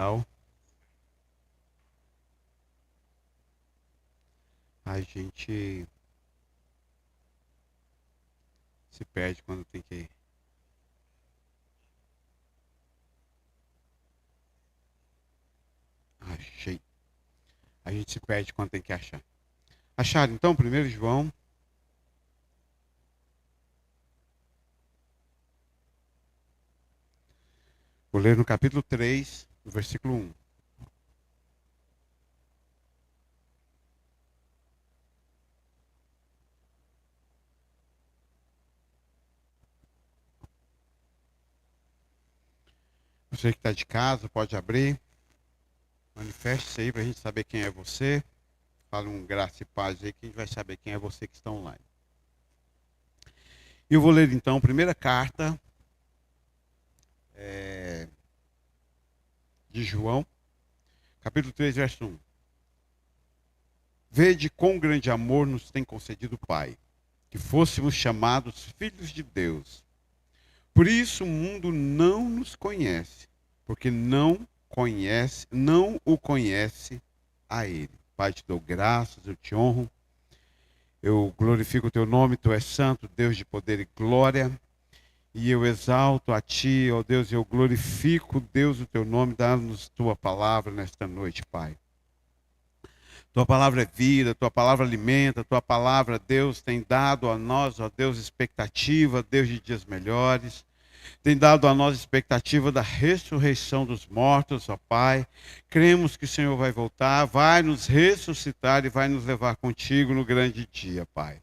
Ao a gente se perde quando tem que. Achei. A gente se perde quando tem que achar. Acharam então, 1 João. Vou ler no capítulo 3, no versículo 1. Você que está de casa, pode abrir. Manifeste-se aí para a gente saber quem é você. Fala um graça e paz aí que a gente vai saber quem é você que está online. Eu vou ler então a primeira carta de João, capítulo 3, verso 1. Vede quão grande amor nos tem concedido o Pai, que fôssemos chamados filhos de Deus. Por isso o mundo não nos conhece, porque não o conhece a Ele. Pai, te dou graças, eu te honro, eu glorifico o teu nome, tu és santo, Deus de poder e glória, e eu exalto a ti, ó Deus, eu glorifico, Deus, o teu nome, dá-nos tua palavra nesta noite, Pai. Tua palavra é vida, tua palavra alimenta, tua palavra, Deus, tem dado a nós, ó Deus, expectativa, Deus de dias melhores. Tem dado a nós expectativa da ressurreição dos mortos, ó Pai. Cremos que o Senhor vai voltar, vai nos ressuscitar e vai nos levar contigo no grande dia, Pai.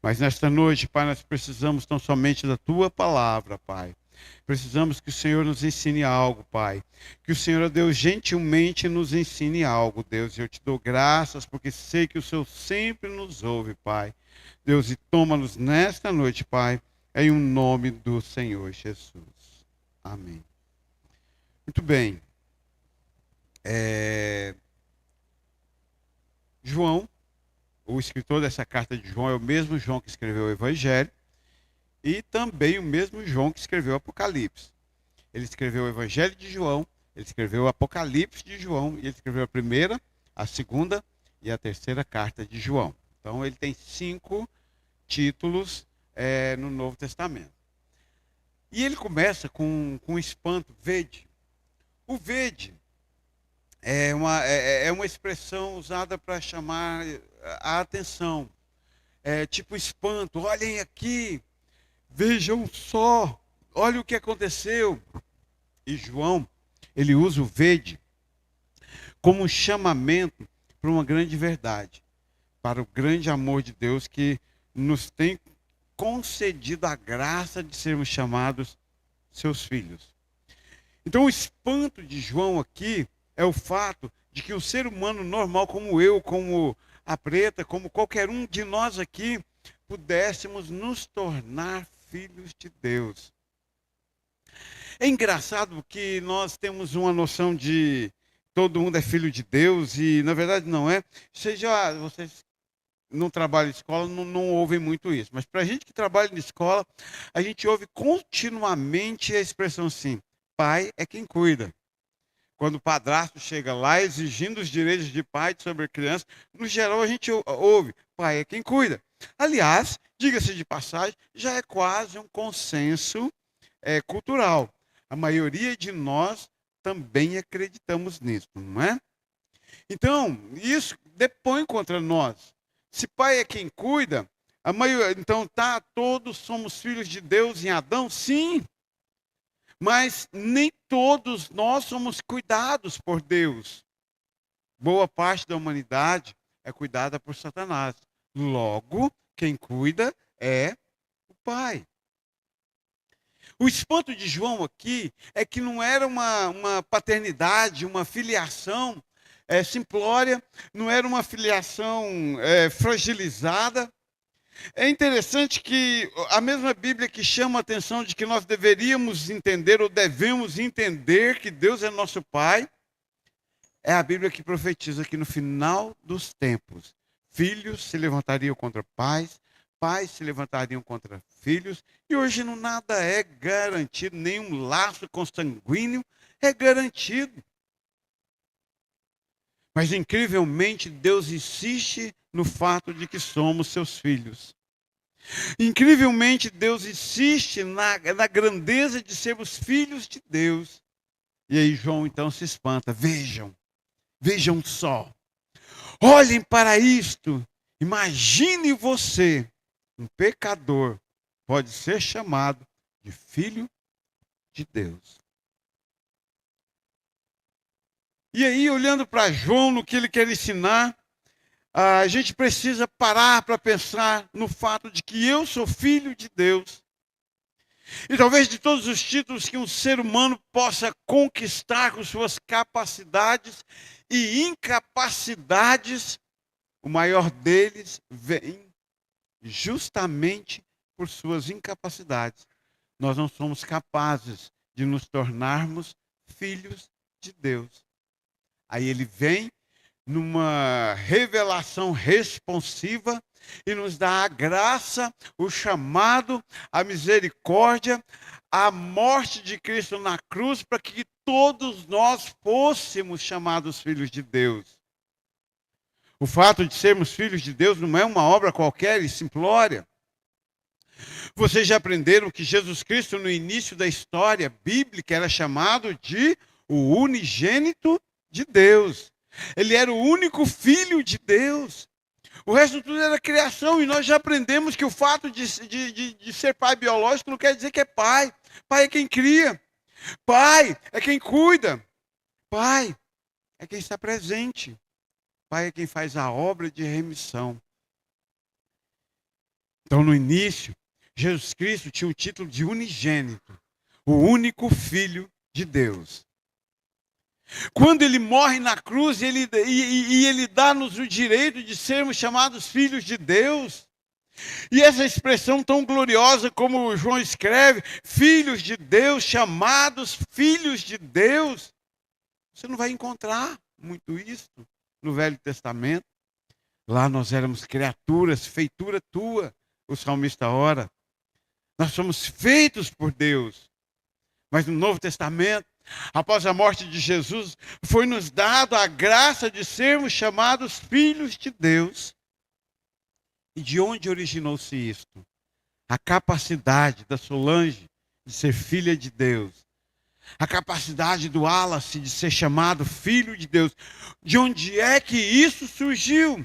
Mas nesta noite, Pai, nós precisamos tão somente da tua palavra, Pai. Precisamos que o Senhor nos ensine algo, Pai. Que o Senhor, Deus, gentilmente nos ensine algo, Deus. E eu te dou graças porque sei que o Senhor sempre nos ouve, Pai. Deus, e toma-nos nesta noite, Pai, em um nome do Senhor Jesus. Amém. Muito bem. João, o escritor dessa carta de João, é o mesmo João que escreveu o Evangelho e também o mesmo João que escreveu o Apocalipse. Ele escreveu o Evangelho de João, ele escreveu o Apocalipse de João e ele escreveu a primeira, a segunda e a terceira carta de João. Então ele tem 5 títulos no Novo Testamento. E ele começa com um espanto, vede. O vede é uma expressão usada para chamar a atenção. É tipo espanto, olhem aqui, vejam só, olha o que aconteceu. E João, ele usa o vede como um chamamento para uma grande verdade, para o grande amor de Deus que nos tem concedido a graça de sermos chamados seus filhos. Então o espanto de João aqui é o fato de que o ser humano normal como eu, como a Preta, como qualquer um de nós aqui, pudéssemos nos tornar filhos de Deus. É engraçado que nós temos uma noção de todo mundo é filho de Deus e na verdade não é. Vocês não trabalham em escola, não ouvem muito isso. Mas para a gente que trabalha em escola, a gente ouve continuamente a expressão assim, pai é quem cuida. Quando o padrasto chega lá exigindo os direitos de pai sobre a criança, no geral a gente ouve, pai é quem cuida. Aliás, diga-se de passagem, já é quase um consenso cultural. A maioria de nós também acreditamos nisso, não é? Então, isso depõe contra nós. Se pai é quem cuida, então todos somos filhos de Deus em Adão? Sim. Mas nem todos nós somos cuidados por Deus. Boa parte da humanidade é cuidada por Satanás. Logo, quem cuida é o Pai. O espanto de João aqui é que não era uma paternidade, uma filiação simplória, não era uma filiação fragilizada. É interessante que a mesma Bíblia que chama a atenção de que nós deveríamos entender ou devemos entender que Deus é nosso Pai, é a Bíblia que profetiza que no final dos tempos, filhos se levantariam contra pais, pais se levantariam contra filhos, e hoje não nada é garantido, nenhum laço consanguíneo é garantido. Mas incrivelmente Deus insiste no fato de que somos seus filhos. Incrivelmente Deus insiste na grandeza de sermos filhos de Deus. E aí João então se espanta. Vejam só. Olhem para isto. Imagine você, um pecador, pode ser chamado de filho de Deus. E aí, olhando para João, no que ele quer ensinar, a gente precisa parar para pensar no fato de que eu sou filho de Deus. E talvez de todos os títulos que um ser humano possa conquistar com suas capacidades e incapacidades, o maior deles vem justamente por suas incapacidades. Nós não somos capazes de nos tornarmos filhos de Deus. Aí ele vem numa revelação responsiva e nos dá a graça, o chamado, a misericórdia, a morte de Cristo na cruz, para que todos nós fôssemos chamados filhos de Deus. O fato de sermos filhos de Deus não é uma obra qualquer e simplória. Vocês já aprenderam que Jesus Cristo, no início da história bíblica, era chamado de o unigênito de Deus. Ele era o único filho de Deus. O resto tudo era criação. E nós já aprendemos que o fato de ser pai biológico não quer dizer que é pai. Pai é quem cria. Pai é quem cuida. Pai é quem está presente. Pai é quem faz a obra de remissão. Então, no início, Jesus Cristo tinha o título de unigênito. O único filho de Deus. Quando ele morre na cruz, ele dá-nos o direito de sermos chamados filhos de Deus. E essa expressão tão gloriosa como João escreve, filhos de Deus, chamados filhos de Deus. Você não vai encontrar muito isso no Velho Testamento. Lá nós éramos criaturas, feitura tua, o salmista ora. Nós somos feitos por Deus. Mas no Novo Testamento, após a morte de Jesus, foi-nos dado a graça de sermos chamados filhos de Deus. E de onde originou-se isto? A capacidade da Solange de ser filha de Deus. A capacidade do Wallace de ser chamado filho de Deus. De onde é que isso surgiu?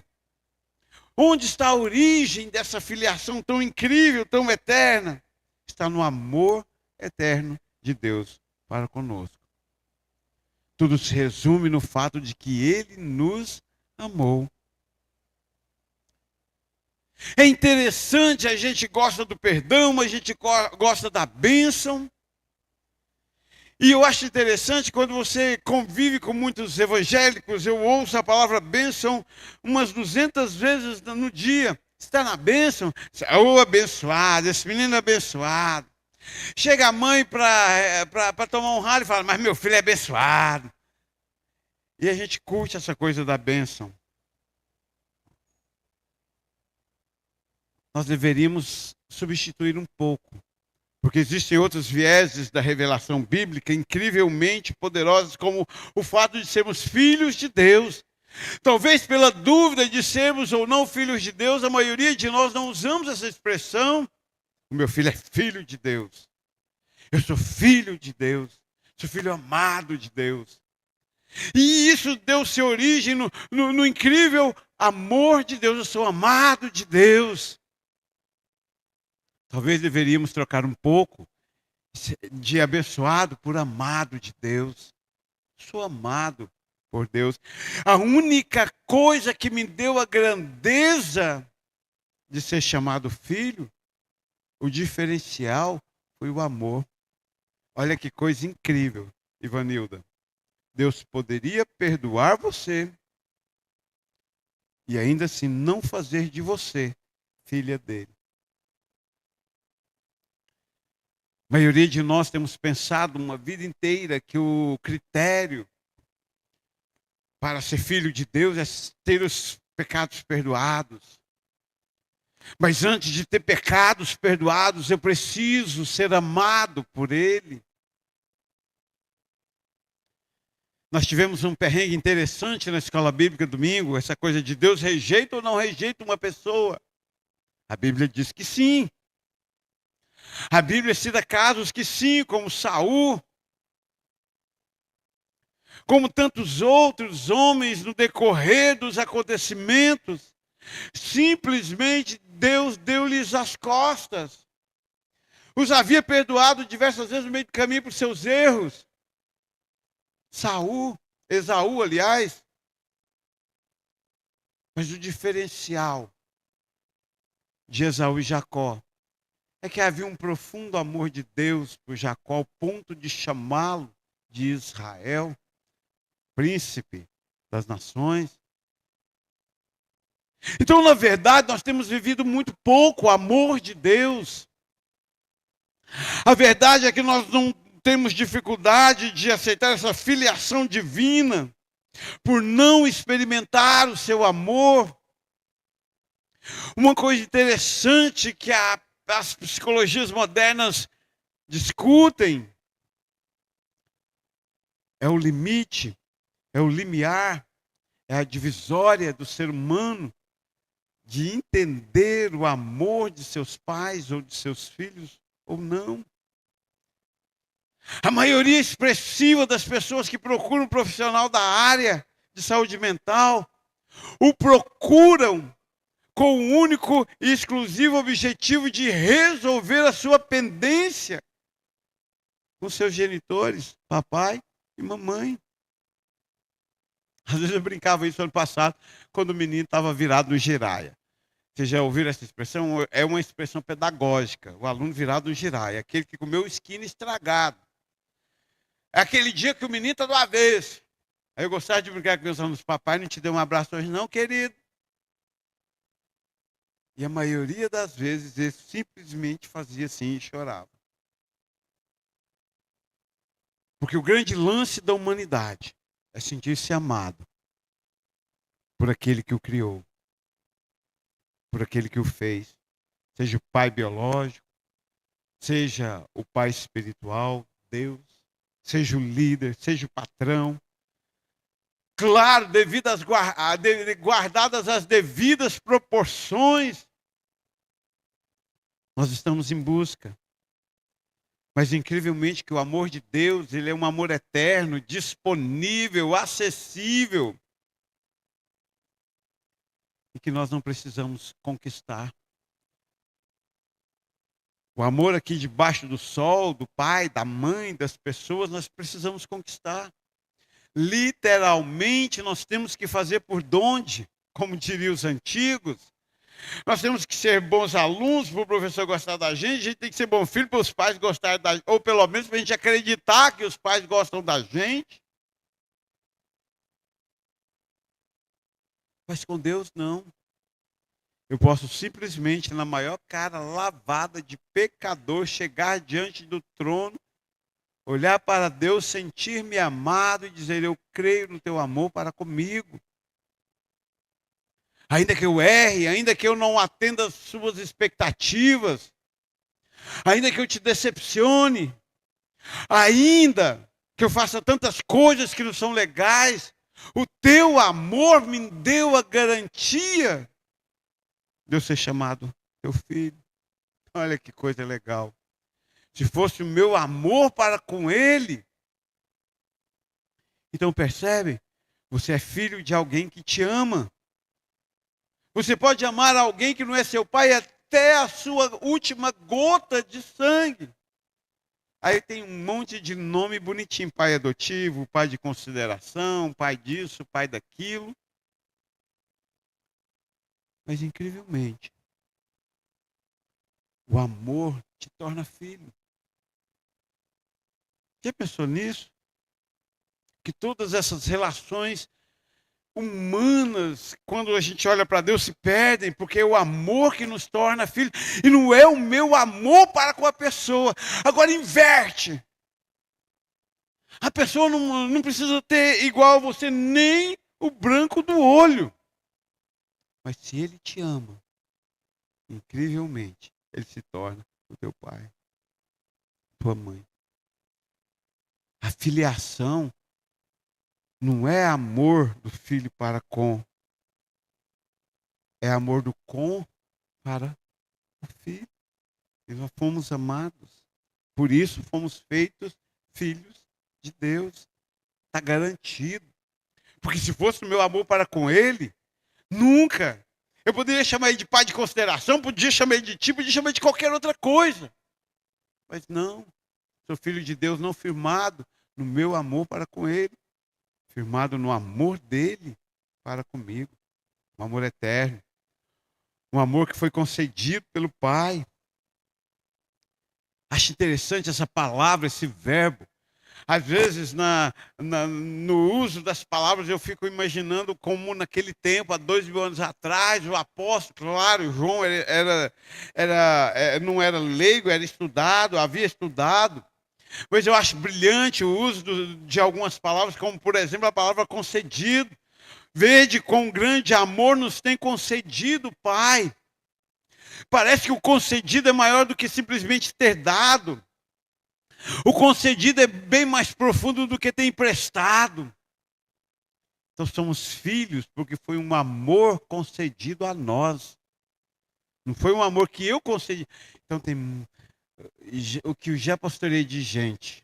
Onde está a origem dessa filiação tão incrível, tão eterna? Está no amor eterno de Deus para conosco. Tudo se resume no fato de que Ele nos amou. É interessante, a gente gosta do perdão, a gente gosta da bênção. E eu acho interessante quando você convive com muitos evangélicos, eu ouço a palavra bênção umas 200 vezes no dia. Está na bênção? Ô, abençoado, esse menino é abençoado. Chega a mãe para tomar um ralo e fala, mas meu filho é abençoado. E a gente curte essa coisa da bênção. Nós deveríamos substituir um pouco. Porque existem outros vieses da revelação bíblica incrivelmente poderosos, como o fato de sermos filhos de Deus. Talvez pela dúvida de sermos ou não filhos de Deus, a maioria de nós não usamos essa expressão. O meu filho é filho de Deus. Eu sou filho de Deus. Sou filho amado de Deus. E isso deu-se origem no incrível amor de Deus. Eu sou amado de Deus. Talvez deveríamos trocar um pouco de abençoado por amado de Deus. Sou amado por Deus. A única coisa que me deu a grandeza de ser chamado filho, o diferencial foi o amor. Olha que coisa incrível, Ivanilda. Deus poderia perdoar você e ainda assim não fazer de você filha dele. A maioria de nós temos pensado uma vida inteira que o critério para ser filho de Deus é ter os pecados perdoados. Mas antes de ter pecados perdoados, eu preciso ser amado por Ele. Nós tivemos um perrengue interessante na escola bíblica domingo, essa coisa de Deus rejeita ou não rejeita uma pessoa. A Bíblia diz que sim. A Bíblia cita casos que sim, como Saul, como tantos outros homens no decorrer dos acontecimentos. Simplesmente Deus deu-lhes as costas. Os havia perdoado diversas vezes no meio do caminho por seus erros. Esaú, aliás. Mas o diferencial de Esaú e Jacó é que havia um profundo amor de Deus por Jacó, ao ponto de chamá-lo de Israel, príncipe das nações. Então, na verdade, nós temos vivido muito pouco o amor de Deus. A verdade é que nós não temos dificuldade de aceitar essa filiação divina, por não experimentar o seu amor. Uma coisa interessante que as psicologias modernas discutem é o limite, é o limiar, é a divisória do ser humano de entender o amor de seus pais ou de seus filhos ou não. A maioria expressiva das pessoas que procuram um profissional da área de saúde mental o procuram com o único e exclusivo objetivo de resolver a sua pendência com seus genitores, papai e mamãe. Às vezes eu brincava isso ano passado, quando o menino estava virado no giraia. Vocês já ouviram essa expressão? É uma expressão pedagógica. O aluno virado no giraia, aquele que comeu o skin estragado. É aquele dia que o menino está do avesso. Aí eu gostava de brincar com meus alunos, papai não te deu um abraço hoje não, querido. E a maioria das vezes ele simplesmente fazia assim e chorava. Porque o grande lance da humanidade é sentir-se amado por aquele que o criou, por aquele que o fez. Seja o pai biológico, seja o pai espiritual, Deus, seja o líder, seja o patrão. Claro, guardadas as devidas proporções, nós estamos em busca. Mas incrivelmente que o amor de Deus, ele é um amor eterno, disponível, acessível. E que nós não precisamos conquistar. O amor aqui debaixo do sol, do pai, da mãe, das pessoas, nós precisamos conquistar. Literalmente nós temos que fazer por donde, como diriam os antigos. Nós temos que ser bons alunos para o professor gostar da gente, a gente tem que ser bom filho para os pais gostarem da gente, ou pelo menos para a gente acreditar que os pais gostam da gente. Mas com Deus não. Eu posso simplesmente, na maior cara lavada de pecador, chegar diante do trono, olhar para Deus, sentir-me amado e dizer, eu creio no teu amor para comigo. Ainda que eu erre, ainda que eu não atenda às suas expectativas, ainda que eu te decepcione, ainda que eu faça tantas coisas que não são legais, o teu amor me deu a garantia de eu ser chamado teu filho. Olha que coisa legal. Se fosse o meu amor para com ele, então percebe? Você é filho de alguém que te ama. Você pode amar alguém que não é seu pai até a sua última gota de sangue. Aí tem um monte de nome bonitinho. Pai adotivo, pai de consideração, pai disso, pai daquilo. Mas incrivelmente, o amor te torna filho. Já pensou nisso? Que todas essas relações humanas, quando a gente olha para Deus, se perdem, porque é o amor que nos torna filhos, e não é o meu amor para com a pessoa. Agora inverte. A pessoa não precisa ter igual a você nem o branco do olho. Mas se ele te ama, incrivelmente, ele se torna o teu pai, tua mãe. A filiação Não é amor do filho para com, é amor do com para o filho. E nós fomos amados. Por isso fomos feitos filhos de Deus. Está garantido. Porque se fosse o meu amor para com ele, nunca. Eu poderia chamar ele de pai de consideração, podia chamar ele de tipo, podia chamar ele de qualquer outra coisa. Mas não. Sou filho de Deus não firmado no meu amor para com ele. Firmado no amor dele para comigo. Um amor eterno. Um amor que foi concedido pelo Pai. Acho interessante essa palavra, esse verbo. Às vezes, no uso das palavras, eu fico imaginando como naquele tempo, há 2000 anos atrás, o apóstolo, claro, João não era leigo, era estudado, havia estudado. Mas eu acho brilhante o uso de algumas palavras, como, por exemplo, a palavra concedido. Vede quão grande amor nos tem concedido o Pai. Parece que o concedido é maior do que simplesmente ter dado. O concedido é bem mais profundo do que ter emprestado. Então somos filhos porque foi um amor concedido a nós. Não foi um amor que eu concedi. Então tem o que eu já pastorei de gente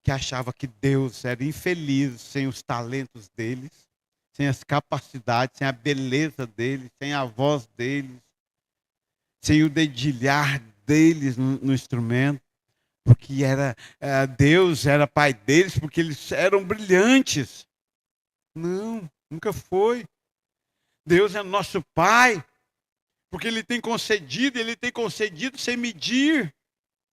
que achava que Deus era infeliz sem os talentos deles, sem as capacidades, sem a beleza deles, sem a voz deles, sem o dedilhar deles no instrumento. Porque Deus era pai deles, porque eles eram brilhantes. Não, nunca foi. Deus é nosso pai, porque ele tem concedido sem medir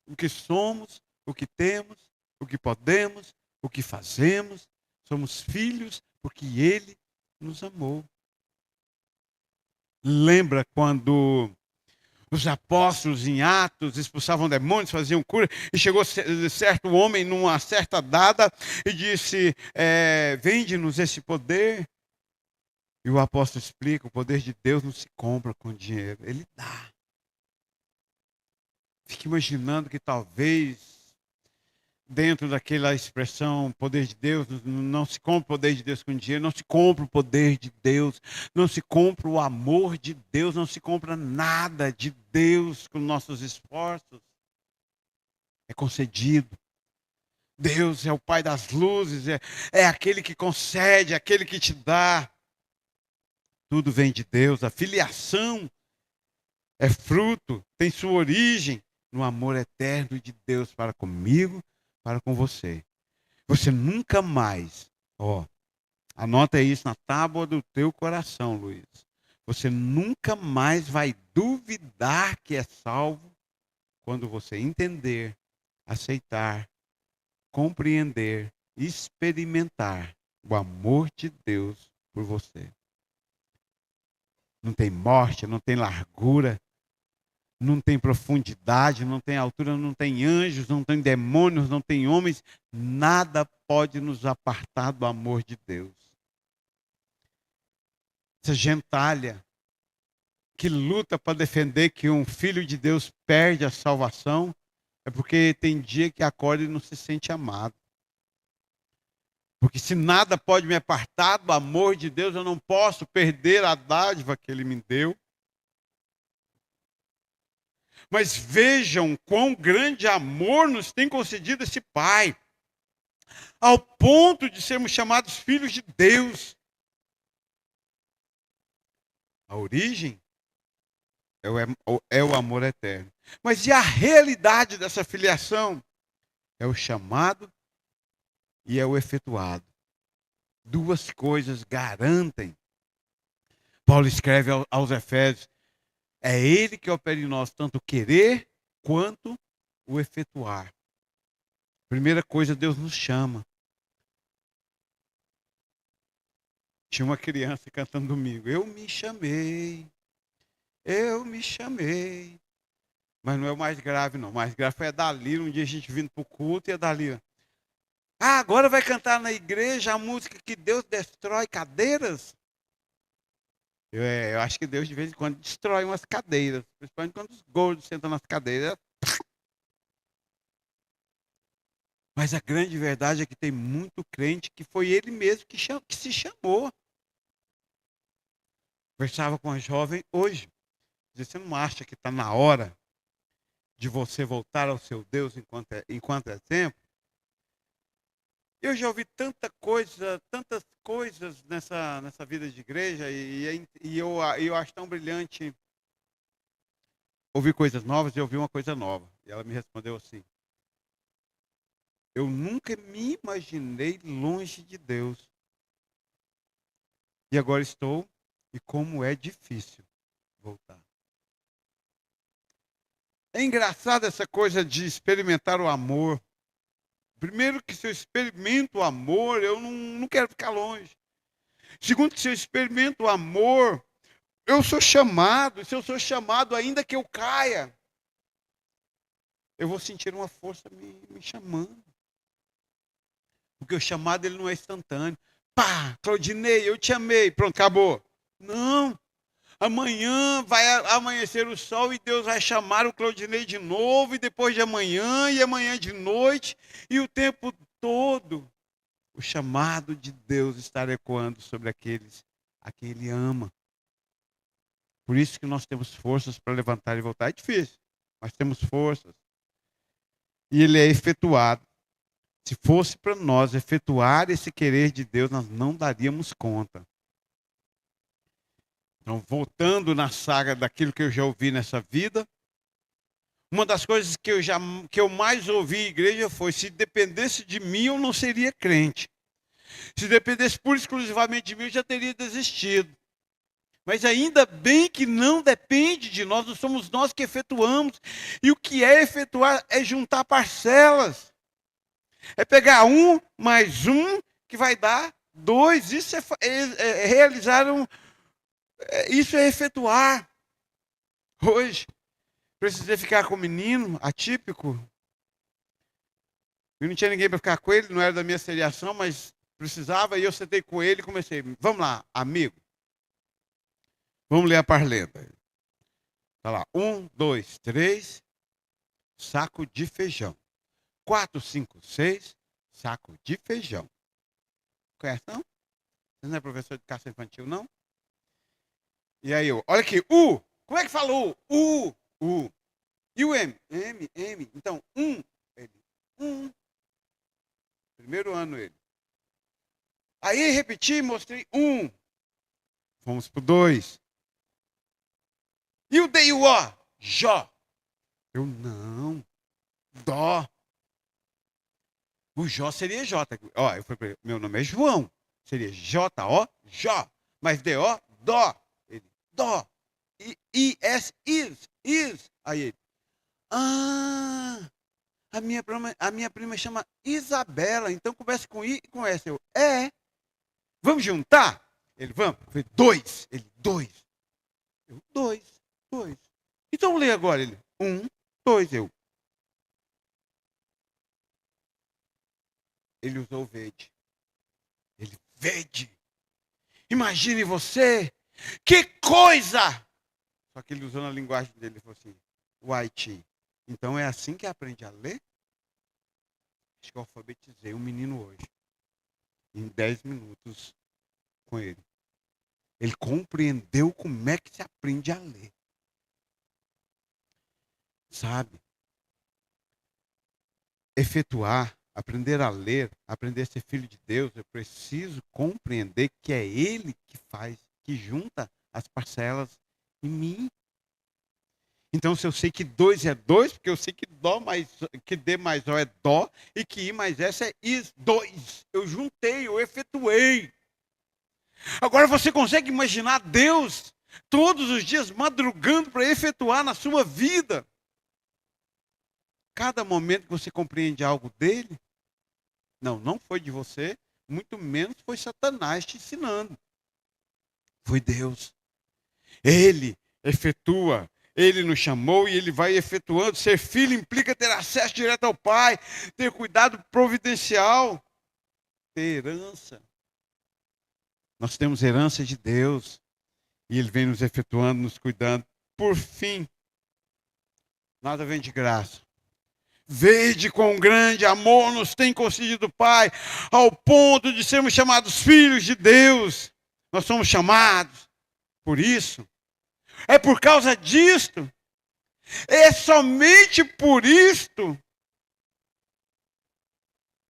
o que somos, o que temos, o que podemos, o que fazemos. Somos filhos porque ele nos amou. Lembra quando os apóstolos em Atos expulsavam demônios, faziam cura, e chegou certo homem numa certa data e disse, vende-nos esse poder. E o apóstolo explica, o poder de Deus não se compra com dinheiro, ele dá. Fique imaginando que talvez, dentro daquela expressão, poder de Deus, não se compra o poder de Deus com dinheiro, não se compra o poder de Deus, não se compra o amor de Deus, não se compra nada de Deus com nossos esforços. É concedido. Deus é o Pai das luzes, é aquele que concede, é aquele que te dá. Tudo vem de Deus, a filiação é fruto, tem sua origem no amor eterno de Deus para comigo, para com você. Você nunca mais, anota isso na tábua do teu coração, Luiz. Você nunca mais vai duvidar que é salvo quando você entender, aceitar, compreender, experimentar o amor de Deus por você. Não tem morte, não tem largura, não tem profundidade, não tem altura, não tem anjos, não tem demônios, não tem homens. Nada pode nos apartar do amor de Deus. Essa gentalha que luta para defender que um filho de Deus perde a salvação, é porque tem dia que acorda e não se sente amado. Porque se nada pode me apartar do amor de Deus, eu não posso perder a dádiva que Ele me deu. Mas vejam quão grande amor nos tem concedido esse Pai, ao ponto de sermos chamados filhos de Deus. A origem é o amor eterno. Mas e a realidade dessa filiação? É o chamado e é o efetuado. Duas coisas garantem. Paulo escreve aos Efésios, é ele que opera em nós tanto o querer quanto o efetuar. Primeira coisa, Deus nos chama. Tinha uma criança cantando domingo, eu me chamei. Mas não é o mais grave, não. O mais grave foi a Dalila. Um dia a gente vindo para o culto e a Dalila, agora vai cantar na igreja a música que Deus destrói cadeiras? Eu acho que Deus de vez em quando destrói umas cadeiras, principalmente quando os gordos sentam nas cadeiras. Mas a grande verdade é que tem muito crente que foi ele mesmo que se chamou. Conversava com a jovem hoje. Você não acha que está na hora de você voltar ao seu Deus enquanto é tempo? Eu já ouvi tantas coisas nessa vida de igreja e eu acho tão brilhante ouvir coisas novas e ouvir uma coisa nova. E ela me respondeu assim: eu nunca me imaginei longe de Deus. E agora estou, e como é difícil voltar. É engraçado essa coisa de experimentar o amor. Primeiro que se eu experimento o amor, eu não quero ficar longe. Segundo que se eu experimento o amor, eu sou chamado. E se eu sou chamado, ainda que eu caia, eu vou sentir uma força me chamando. Porque o chamado ele não é instantâneo. Pá, Claudinei, eu te amei. Pronto, acabou. Não. Amanhã vai amanhecer o sol e Deus vai chamar o Claudinei de novo, e depois de amanhã, e amanhã de noite, e o tempo todo o chamado de Deus está ecoando sobre aqueles a quem Ele ama. Por isso que nós temos forças para levantar e voltar. É difícil, mas temos forças. E ele é efetuado. Se fosse para nós efetuar esse querer de Deus, nós não daríamos conta. Então, voltando na saga daquilo que eu já ouvi nessa vida, uma das coisas que eu mais ouvi em igreja foi: se dependesse de mim, eu não seria crente. Se dependesse pura e exclusivamente de mim, eu já teria desistido. Mas ainda bem que não depende de nós, não somos nós que efetuamos. E o que é efetuar é juntar parcelas. É pegar um mais um, que vai dar dois. Isso é realizar isso é efetuar. Hoje, precisei ficar com um menino atípico. E não tinha ninguém para ficar com ele, não era da minha seriação, mas precisava. E eu sentei com ele e comecei: vamos lá, amigo. Vamos ler a parlenda. Tá lá. 1, 2, 3, saco de feijão. 4, 5, 6, saco de feijão. Conhece, não? Você não é professor de educação infantil, não? E aí eu, olha aqui, U. Como é que falou? U. E o M? M. Então, ele. Primeiro ano ele. Aí repeti, mostrei 1. Vamos pro 2. E o D e o O? Jó. Eu, não. Dó. O Jó seria J. Ó, eu falei pra ele: meu nome é João. Seria J-O, Jó. Mas D-O, Dó. Ele, Dó. I-S, is. Aí ele, a minha prima chama Isabela, então começa com I e com S. Eu, vamos juntar? Ele, vamos. Eu falei: 2. Ele, 2. Eu, 2. Então lê agora. Ele, 1, 2. Eu. Ele usou verde. Ele, verde. Imagine você. Que coisa! Só que ele usou na linguagem dele. Ele falou assim: White. Então é assim que aprende a ler? Acho que eu alfabetizei um menino hoje. Em 10 minutos com ele. Ele compreendeu como é que se aprende a ler. Sabe? Efetuar, aprender a ler, aprender a ser filho de Deus, eu preciso compreender que é Ele que faz, que junta as parcelas em mim. Então, se eu sei que 2 é 2, porque eu sei que D mais O é Dó, e que I mais S é Is, 2. Eu juntei, eu efetuei. Agora você consegue imaginar Deus todos os dias madrugando para efetuar na sua vida? Cada momento que você compreende algo dele, não foi de você, muito menos foi Satanás te ensinando. Foi Deus. Ele efetua. Ele nos chamou e ele vai efetuando. Ser filho implica ter acesso direto ao Pai, ter cuidado providencial, ter herança. Nós temos herança de Deus e Ele vem nos efetuando, nos cuidando. Por fim, nada vem de graça. Vede quão grande amor nos tem concedido o Pai, ao ponto de sermos chamados filhos de Deus. Nós somos chamados por isso. É por causa disto. É somente por isto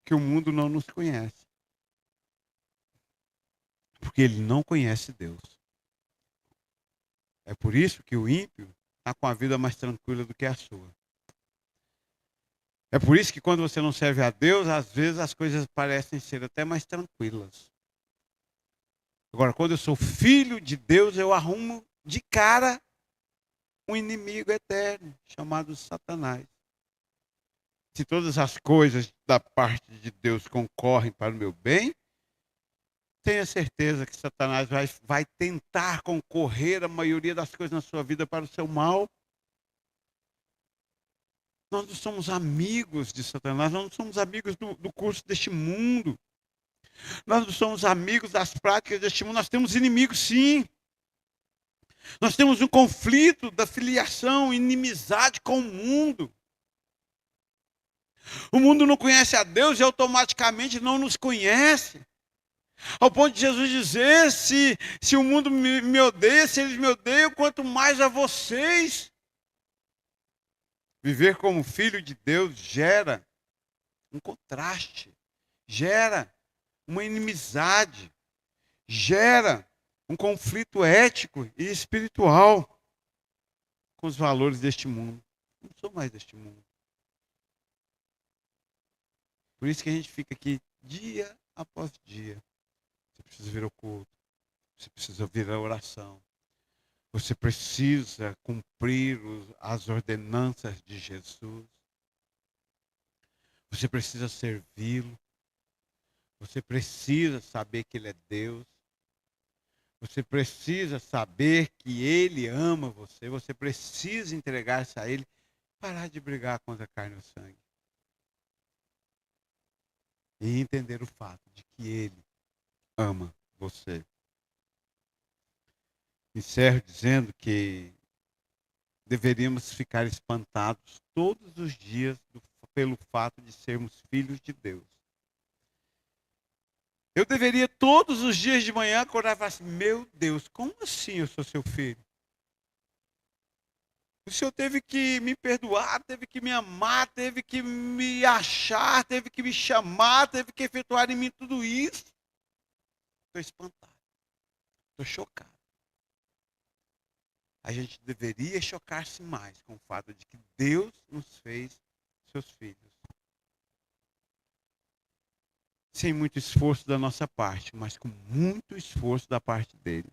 que o mundo não nos conhece. Porque ele não conhece Deus. É por isso que o ímpio está com a vida mais tranquila do que a sua. É por isso que quando você não serve a Deus, às vezes as coisas parecem ser até mais tranquilas. Agora, quando eu sou filho de Deus, eu arrumo de cara um inimigo eterno, chamado Satanás. Se todas as coisas da parte de Deus concorrem para o meu bem, tenha certeza que Satanás vai tentar concorrer a maioria das coisas na sua vida para o seu mal. Nós não somos amigos de Satanás, nós não somos amigos do curso deste mundo. Nós não somos amigos das práticas deste mundo, nós temos inimigos sim. Nós temos um conflito da filiação, inimizade com o mundo. O mundo não conhece a Deus e automaticamente não nos conhece. Ao ponto de Jesus dizer, se o mundo me odeia, se eles me odeiam, quanto mais a vocês. Viver como filho de Deus gera um contraste, gera uma inimizade, gera um conflito ético e espiritual com os valores deste mundo. Não sou mais deste mundo. Por isso que a gente fica aqui dia após dia. Você precisa vir ao culto, você precisa vir à oração. Você precisa cumprir as ordenanças de Jesus. Você precisa servi-lo. Você precisa saber que Ele é Deus. Você precisa saber que Ele ama você. Você precisa entregar-se a Ele. Parar de brigar contra a carne e o sangue. E entender o fato de que Ele ama você. Encerro dizendo que deveríamos ficar espantados todos os dias pelo fato de sermos filhos de Deus. Eu deveria todos os dias de manhã acordar e falar assim, meu Deus, como assim eu sou seu filho? O Senhor teve que me perdoar, teve que me amar, teve que me achar, teve que me chamar, teve que efetuar em mim tudo isso. Estou espantado, estou chocado. A gente deveria chocar-se mais com o fato de que Deus nos fez seus filhos. Sem muito esforço da nossa parte, mas com muito esforço da parte dele.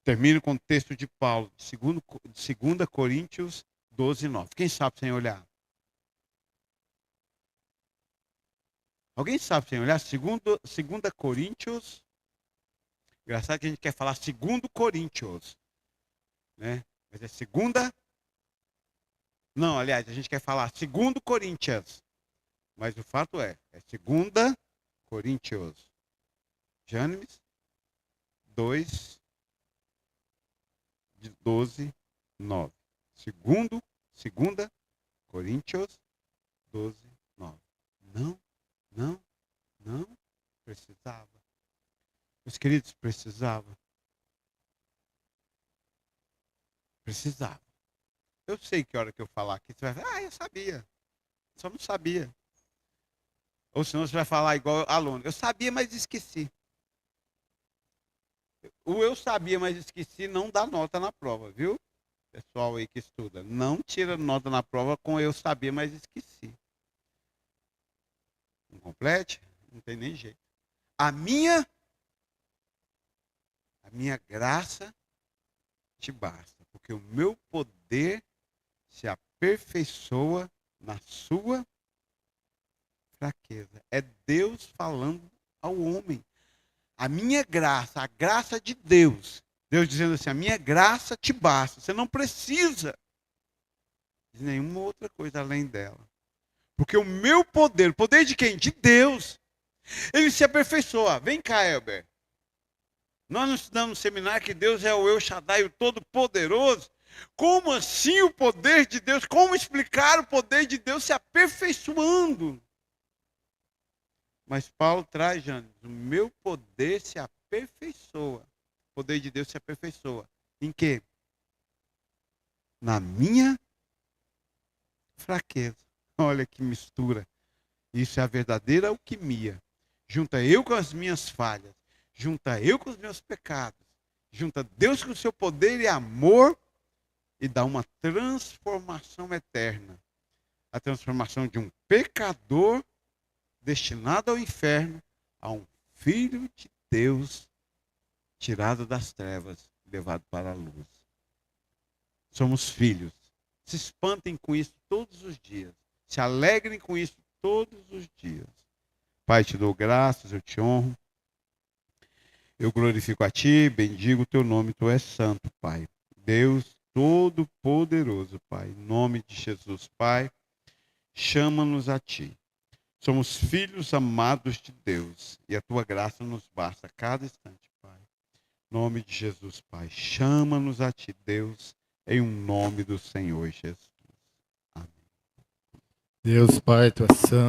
Termino com o texto de Paulo, de 2 Coríntios 12, 9. Quem sabe sem olhar? Alguém sabe sem olhar? 2 Coríntios. Engraçado que a gente quer falar 2 Coríntios. Né? Mas é segunda. Não, aliás, a gente quer falar 2 Coríntios. Mas o fato é 2 Coríntios. Gênesis 2, de 12, 9. 2 Coríntios 12, 9. Não precisava. Meus queridos, precisava. Precisava. Eu sei que a hora que eu falar aqui, você vai falar, eu sabia. Só não sabia. Ou senão você vai falar igual aluno. Eu sabia, mas esqueci. O eu sabia, mas esqueci não dá nota na prova, viu? Pessoal aí que estuda. Não tira nota na prova com eu sabia, mas esqueci. Não complete? Não tem nem jeito. A minha graça te basta. Porque o meu poder se aperfeiçoa na sua fraqueza. É Deus falando ao homem. A minha graça, a graça de Deus. Deus dizendo assim, a minha graça te basta. Você não precisa de nenhuma outra coisa além dela. Porque o meu poder, o poder de quem? De Deus. Ele se aperfeiçoa. Vem cá, Elber. Nós não estudamos no seminário que Deus é o El Shaddai, o Todo-Poderoso. Como assim o poder de Deus? Como explicar o poder de Deus se aperfeiçoando? Mas Paulo traz, Janes, o meu poder se aperfeiçoa. O poder de Deus se aperfeiçoa. Em quê? Na minha fraqueza. Olha que mistura. Isso é a verdadeira alquimia. Junta eu com as minhas falhas. Junta eu com os meus pecados. Junta Deus com o seu poder e amor. E dá uma transformação eterna. A transformação de um pecador destinado ao inferno a um filho de Deus tirado das trevas, levado para a luz. Somos filhos. Se espantem com isso todos os dias. Se alegrem com isso todos os dias. Pai, te dou graças, eu te honro. Eu glorifico a ti, bendigo o teu nome, tu és santo, Pai. Deus Todo-Poderoso, Pai. Em nome de Jesus, Pai, chama-nos a ti. Somos filhos amados de Deus e a tua graça nos basta a cada instante, Pai. Em nome de Jesus, Pai, chama-nos a ti, Deus, em um nome do Senhor Jesus. Amém. Deus, Pai, tu és santo.